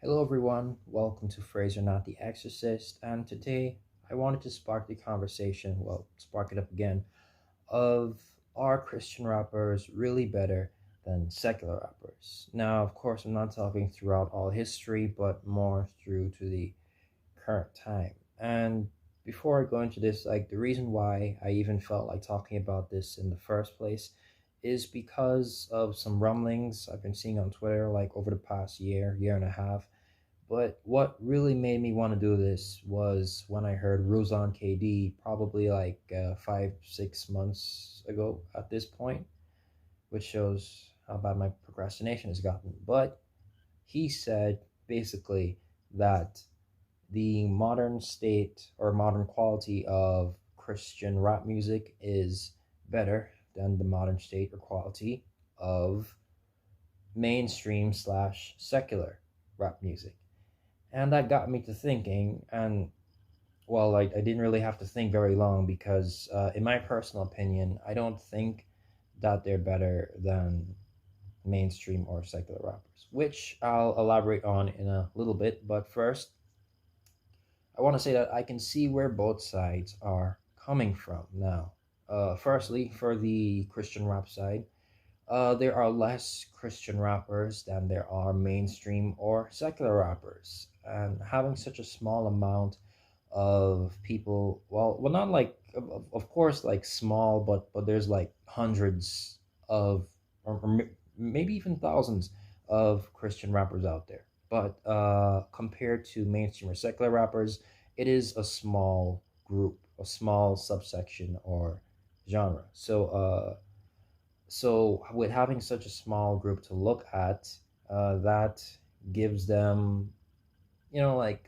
Hello, everyone. Welcome to Fraser Not the Exorcist. And today I wanted to spark the conversation, spark it up again, of are Christian rappers really better than secular rappers? Now, of course, I'm not talking throughout all history, but more through to the current time. And before I go into this, like the reason why I even felt like talking about this in the first place is because of some rumblings I've been seeing on Twitter like over the past year and a half. But what really made me want to do this was when I heard Ruzan KD probably like 5, 6 months ago at this point, which shows how bad my procrastination has gotten. But he said basically that the modern state or modern quality of Christian rap music is better than the modern state or quality of mainstream slash secular rap music. And that got me to thinking, and like I didn't really have to think very long because, in my personal opinion, I don't think that they're better than mainstream or secular rappers, which I'll elaborate on in a little bit. But first, I want to say that I can see where both sides are coming from now. Firstly, for the Christian rap side, there are less Christian rappers than there are mainstream or secular rappers, and having such a small amount of people, not like, of course, like small, but there's like hundreds of, or maybe even thousands of Christian rappers out there. But compared to mainstream or secular rappers, it is a small group, a small subsection or genre. So with having such a small group to look at, that gives them, like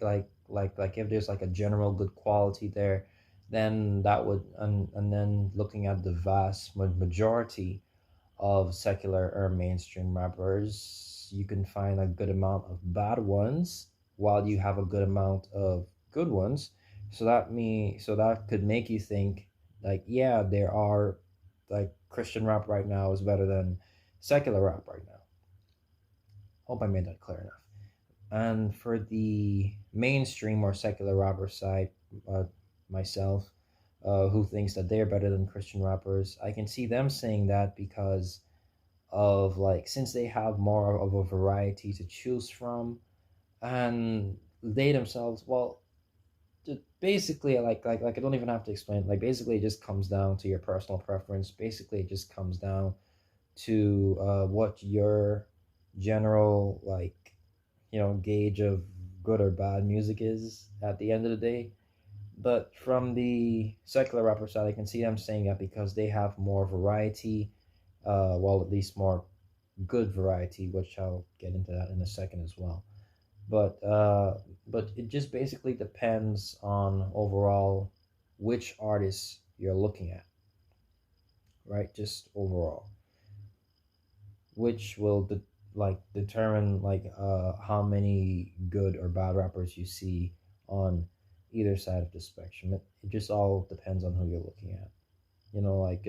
if there's like a general good quality there, then that would, and then looking at the vast majority of secular or mainstream rappers, you can find a good amount of bad ones while you have a good amount of good ones. So that could make you think like, yeah, there are, like, Christian rap right now is better than secular rap right now. Hope I made that clear enough. And for the mainstream or secular rapper side, uh, myself, who thinks that they're better than Christian rappers, I can see them saying that because of, like, since they have more of a variety to choose from, and they themselves, basically, like I don't even have to explain. Like, basically, it just comes down to your personal preference. Basically, it just comes down to what your general, like, gauge of good or bad music is at the end of the day. But from the secular rapper side, I can see them saying that because they have more variety, at least more good variety, which I'll get into that in a second as well. But it just basically depends on overall which artists you're looking at, right? Just overall, which will determine, like, how many good or bad rappers you see on either side of the spectrum. It just all depends on who you're looking at. Like,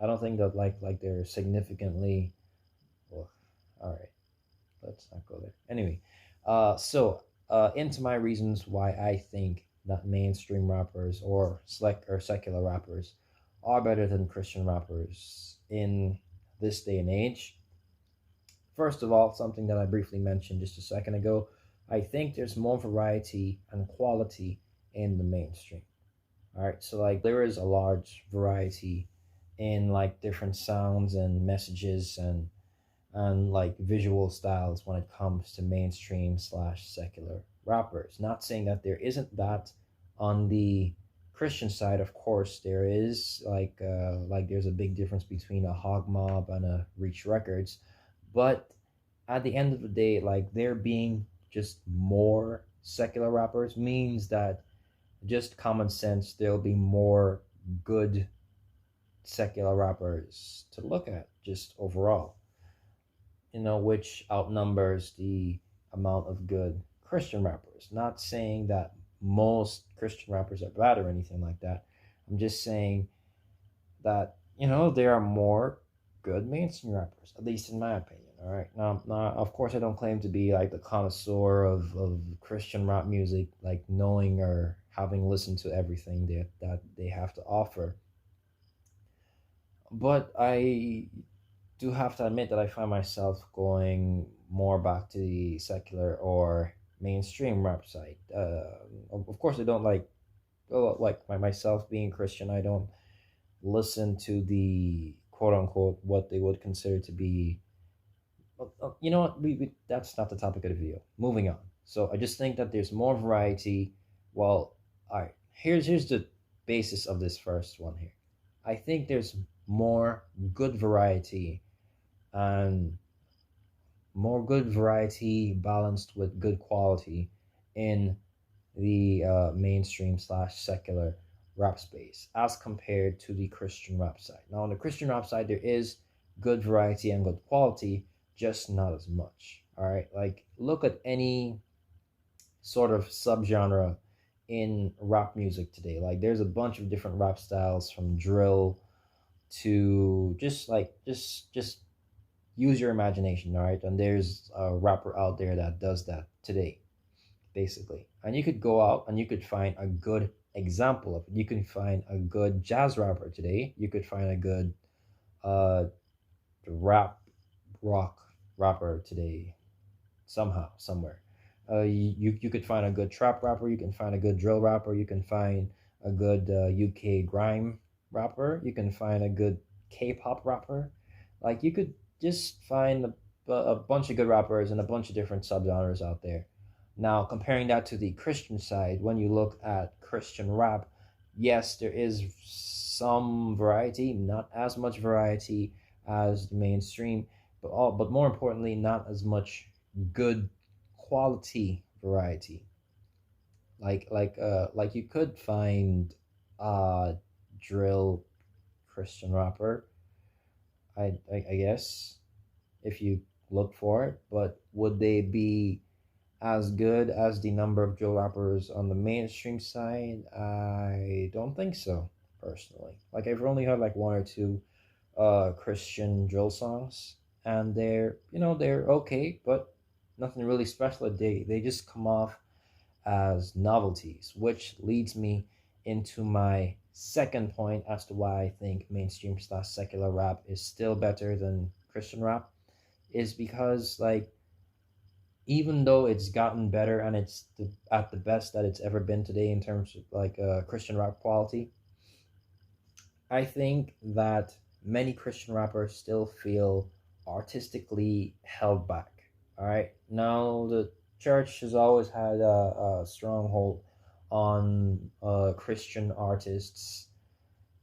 I don't think that, like they're significantly, well, all right, let's not go there. Anyway, into my reasons why I think that mainstream rappers or secular rappers are better than Christian rappers in this day and age. First of all, something that I briefly mentioned just a second ago, I think there's more variety and quality in the mainstream. All right, so like there is a large variety in, like, different sounds and messages and like visual styles when it comes to mainstream slash secular rappers. Not saying that there isn't that on the Christian side. Of course, there is, like there's a big difference between a Hog Mob and a Reach Records, but at the end of the day, like, there being just more secular rappers means that, just common sense, there'll be more good secular rappers to look at just overall, which outnumbers the amount of good Christian rappers. Not saying that most Christian rappers are bad or anything like that. I'm just saying that, there are more good mainstream rappers, at least in my opinion. All right. Now, of course, I don't claim to be like the connoisseur of Christian rap music, like knowing or having listened to everything that they have to offer. But I do have to admit that I find myself going more back to the secular or mainstream rap side. Of course, I don't like, well, like myself being Christian, I don't listen to the quote unquote what they would consider to be. You know what? That's not the topic of the video. Moving on. So I just think that there's more variety. Well, all right. Here's the basis of this first one here. I think there's more good variety and more good variety balanced with good quality in the mainstream slash secular rap space as compared to the Christian rap side. Now, on the Christian rap side, there is good variety and good quality, just not as much. All right, like look at any sort of subgenre in rap music today. Like, there's a bunch of different rap styles from drill to just use your imagination. All right, and there's a rapper out there that does that today basically. And you could go out and you could find a good example of it. You can find a good jazz rapper today. You could find a good uh, rap rock rapper today somehow somewhere. You could find a good trap rapper. You can find a good drill rapper. You can find a good UK grime rapper. You can find a good K-pop rapper. Like you could just find a bunch of good rappers and a bunch of different subgenres out there. Now comparing that to the Christian side, when you look at Christian rap, yes, there is some variety, not as much variety as the mainstream, but more importantly, not as much good quality variety. Like you could find drill Christian rapper, I guess, if you look for it, but would they be as good as the number of drill rappers on the mainstream side? I don't think so, personally. Like I've only heard like one or two Christian drill songs, and they're okay, but nothing really special. They just come off as novelties, which leads me into my second point as to why I think mainstream slash secular rap is still better than Christian rap, is because like even though it's gotten better and at the best that it's ever been today in terms of like Christian rap quality, I think that many Christian rappers still feel artistically held back. All right. Now, the church has always had a stronghold on Christian artists'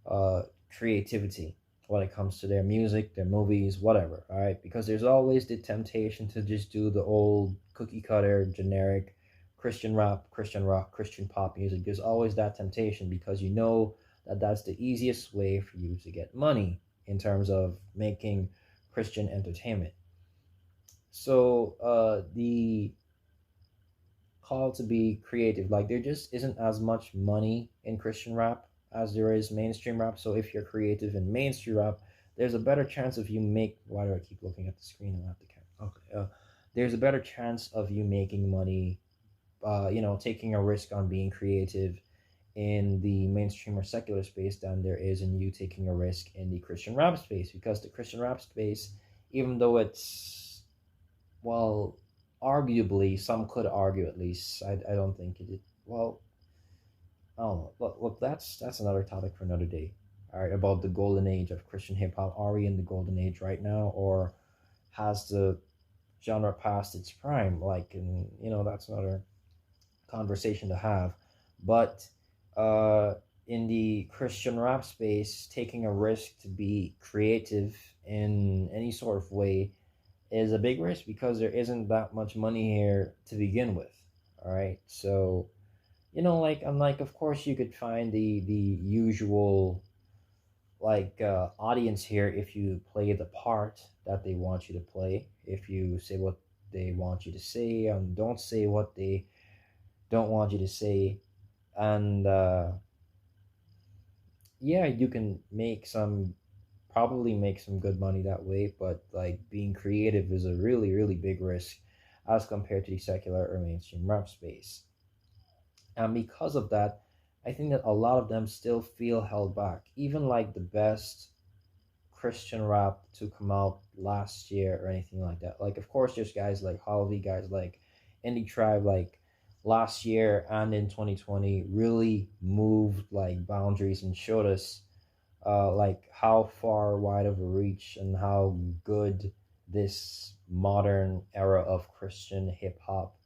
uh, creativity when it comes to their music, their movies, whatever. All right. Because there's always the temptation to just do the old cookie cutter, generic Christian rap, Christian rock, Christian pop music. There's always that temptation because you know that that's the easiest way for you to get money in terms of making Christian entertainment. So the call to be creative, like there just isn't as much money in Christian rap as there is mainstream rap. So if you're creative in mainstream rap, there's a better chance of you make. Why do I keep looking at the screen and not the camera? Okay. There's a better chance of you making money. Taking a risk on being creative in the mainstream or secular space than there is in you taking a risk in the Christian rap space, because the Christian rap space, even though it's, well, arguably, some could argue at least, I don't think it, well, I don't know. Look, that's another topic for another day. All right, about the golden age of Christian hip hop. Are we in the golden age right now, or has the genre passed its prime? Like, and that's another conversation to have. But uh, in the Christian rap space, taking a risk to be creative in any sort of way is a big risk because there isn't that much money here to begin with. All right, so of course you could find the usual like audience here if you play the part that they want you to play, if you say what they want you to say and don't say what they don't want you to say, and yeah, you can make some probably make some good money that way, but like being creative is a really, really big risk as compared to the secular or mainstream rap space. And because of that, I think that a lot of them still feel held back. Even like the best Christian rap to come out last year or anything like that. Like, of course, there's guys like Halvey, guys like Indie Tribe, like last year and in 2020 really moved like boundaries and showed us like how far wide of a reach and how good this modern era of Christian hip hop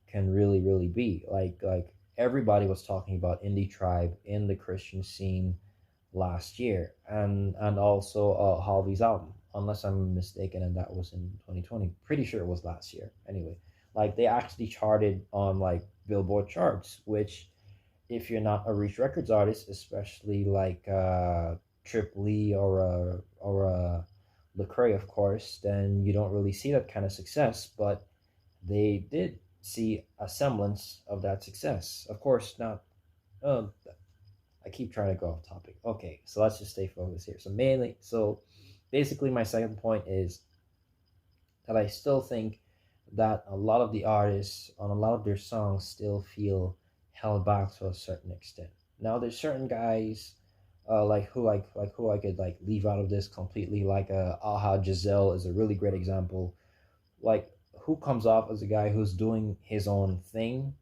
can really, really be. Like everybody was talking about Indie Tribe in the Christian scene last year, and also Halvey's album, unless I'm mistaken, and that was in 2020. Pretty sure it was last year. Anyway, like they actually charted on like Billboard charts, which if you're not a Reach Records artist, especially like Trip Lee or Lecrae, of course, then you don't really see that kind of success. But they did see a semblance of that success. Of course, not. Uh, I keep trying to go off topic. Okay, so let's just stay focused here. So basically, my second point is that I still think that a lot of the artists on a lot of their songs still feel held back to a certain extent. Now, there's certain guys like who I could like leave out of this completely. Like Aha Giselle is a really great example. Like who comes off as a guy who's doing his own thing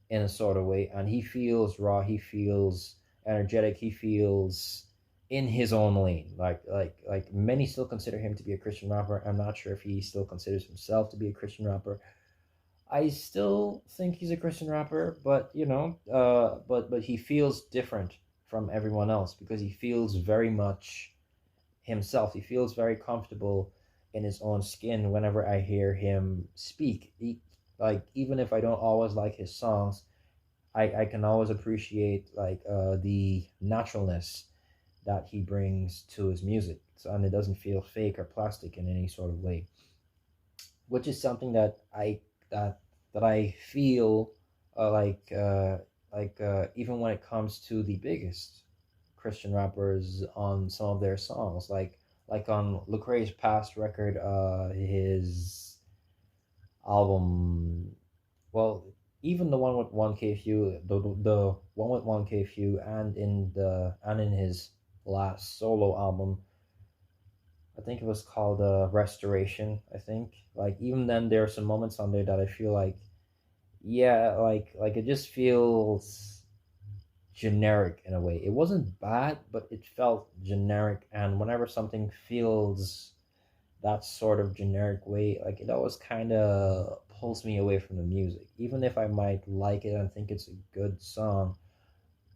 in a sort of way, and he feels raw, he feels energetic, he feels in his own lane. Like many still consider him to be a Christian rapper. I'm not sure if he still considers himself to be a Christian rapper. I still think he's a Christian rapper, but but he feels different from everyone else because he feels very much himself. He feels very comfortable in his own skin whenever I hear him speak. Like even if I don't always like his songs, I can always appreciate like the naturalness that he brings to his music. So, and it doesn't feel fake or plastic in any sort of way, which is something that I feel uh, like uh, even when it comes to the biggest Christian rappers on some of their songs, like on Lecrae's past record, his album, well, even the one with 1K view, the one with 1K view, and in his last solo album, I think it was called Restoration. I think like even then there are some moments on there that I feel like yeah, like it just feels generic in a way. It wasn't bad, but it felt generic. And whenever something feels that sort of generic way, like it always kind of pulls me away from the music. Even if I might like it and think it's a good song,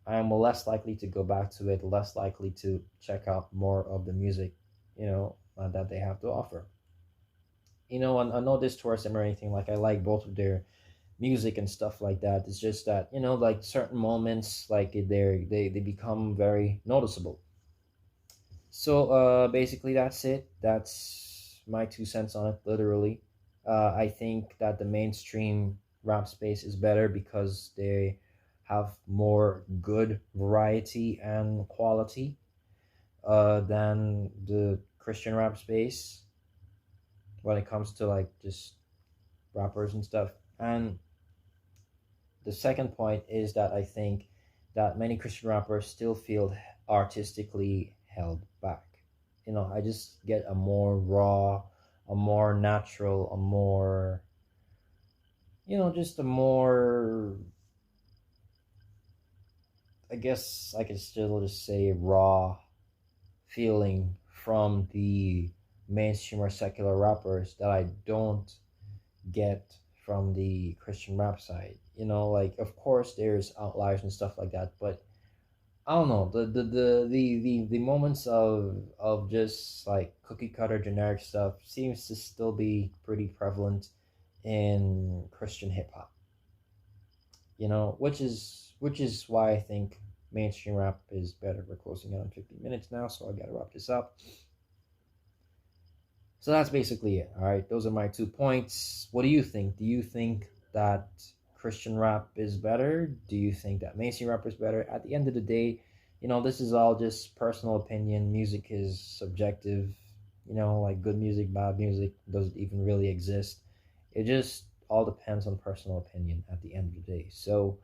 I'm less likely to go back to it, less likely to check out more of the music, that they have to offer. And I know this towards them or anything. Like I like both of their music and stuff like that. It's just that like certain moments, like they become very noticeable. So basically that's it. That's my 2 cents on it, literally. I think that the mainstream rap space is better because they have more good variety and quality than the Christian rap space when it comes to like just rappers and stuff. And the second point is that I think that many Christian rappers still feel artistically held back. I just get a more raw, a more natural, a more, just a more, I guess I could still just say raw feeling from the mainstream or secular rappers that I don't get from the Christian rap side. Like of course there's outliers and stuff like that, but I don't know the moments of just like cookie cutter generic stuff seems to still be pretty prevalent in Christian hip hop. Which is why I think mainstream rap is better. We're closing in on 50 minutes now, so I gotta wrap this up. So that's basically it. All right, those are my 2 points. What do you think? Do you think that Christian rap is better? Do you think that mainstream rap is better? At the end of the day, This is all just personal opinion. Music is subjective. Like good music, bad music doesn't even really exist. It just all depends on personal opinion at the end of the day. So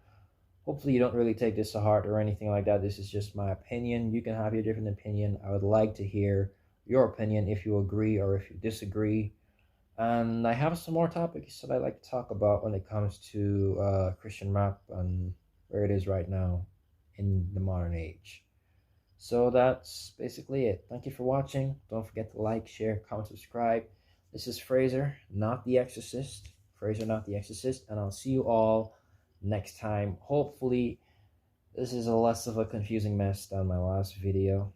hopefully you don't really take this to heart or anything like that. This is just my opinion. You can have your different opinion. I would like to hear your opinion if you agree or if you disagree. And I have some more topics that I like to talk about when it comes to Christian rap and where it is right now in the modern age. So that's basically it. Thank you for watching. Don't forget to like, share, comment, subscribe. This is Fraser, not the Exorcist. Fraser, not the Exorcist. And I'll see you all next time. Hopefully, this is a less of a confusing mess than my last video.